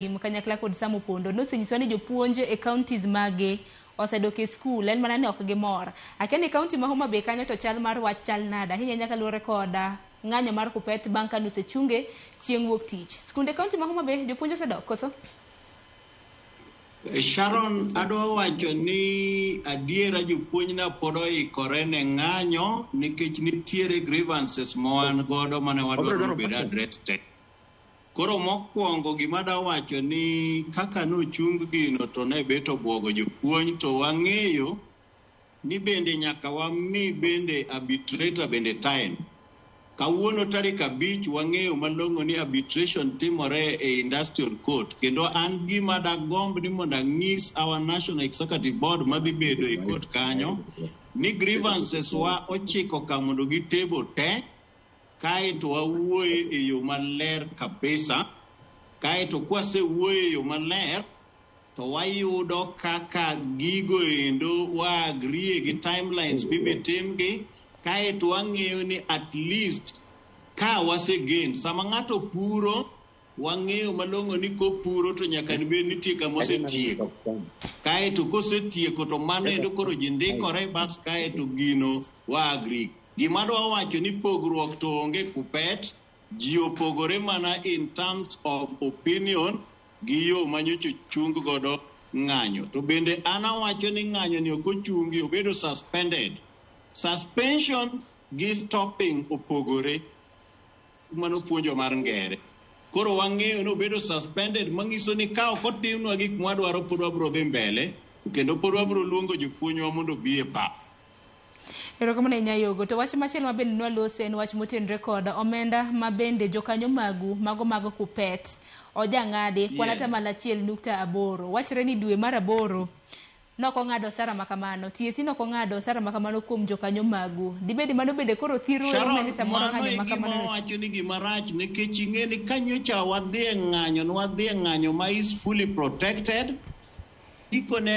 Kanyakla kod Samo Pondo nosenyiso ni jopuonje e counties mage osedok e skul en mana ne ok gimor. Akia ni county ma Homa Bay kanyo to chal mar wach chal nada ahinya nyaka luore koda ng'anyo mar Kuppet bang' ka nosechunge chieng' wuok tich. Skunde county ma Homa Bay jopuonje osedok koso? Sharon, adwa wacho ni adiera jopuonj na pod oikore ne ng'anyo nikech nitiere grievances moan godo mane wadwaro bed addressed. Koro mokwongo gima da wacho ni kaka nochung gino to ne beto buogo jopuonj to wang'eyo ni bende nyaka wami bende arbitrator bende time. Kawuono tarik 5 wang'eyo malong'o ni arbitration timore e industrial court kendo an gima da gomb ni mondo ang'is our national executive board madhi bedo e court kanyo ni grievances wa ochiko ka mondo gitebo te kaeto wawuoye e yo maler kabisa. Kaeto kwasewuoye e yo maler to wayudo kaka gigo endo wa agree gi timelines bibe timgi. Kaeto wang'eyo ni at least ka wasegen sama ng'ato puro wang'eyo malong'o ni kopuro to nyaka nibed nitie kama osetieko. Kaeto kosetieko to mano endo koro ji ndikore bas kaeto gino wa agree. Gima dwa wacho ni pogruok to onge Kuppet, ji opogore mana in terms of opinion gi yo manyocho chung godo ng'anyo. To bende ana wacho ni ng'anyo ni okochungi obedo suspended. Suspension gi stopping opogore mano puonjo mar ngere. Koro wang'eyo no bedo suspended mang'iso ni ka ok otimnwa gik mwadwaro pod wabro dhi mbele kendo pod wabro luongo jopuonjwa mondo bi e pap. Erokamano ahinya Yogo. To wach machielo ma bende nwalose en wach motenre kod omenda ma bende jokanyo mago Kuppet ojang'adi kwan atamalo 1.8. Wachre ni dwe mar 8 noko ng'ado osara makamano. TSC noko ng'ado osara makamano kuom jokanyo magu. Dibedi mano bende koro thiro e umeni samoro ng'anyo makamano. Sharon, wacho ni gima rach nikech ing'e ni kanyocha wadhi e ng'anyo ma is fully protected. Ikone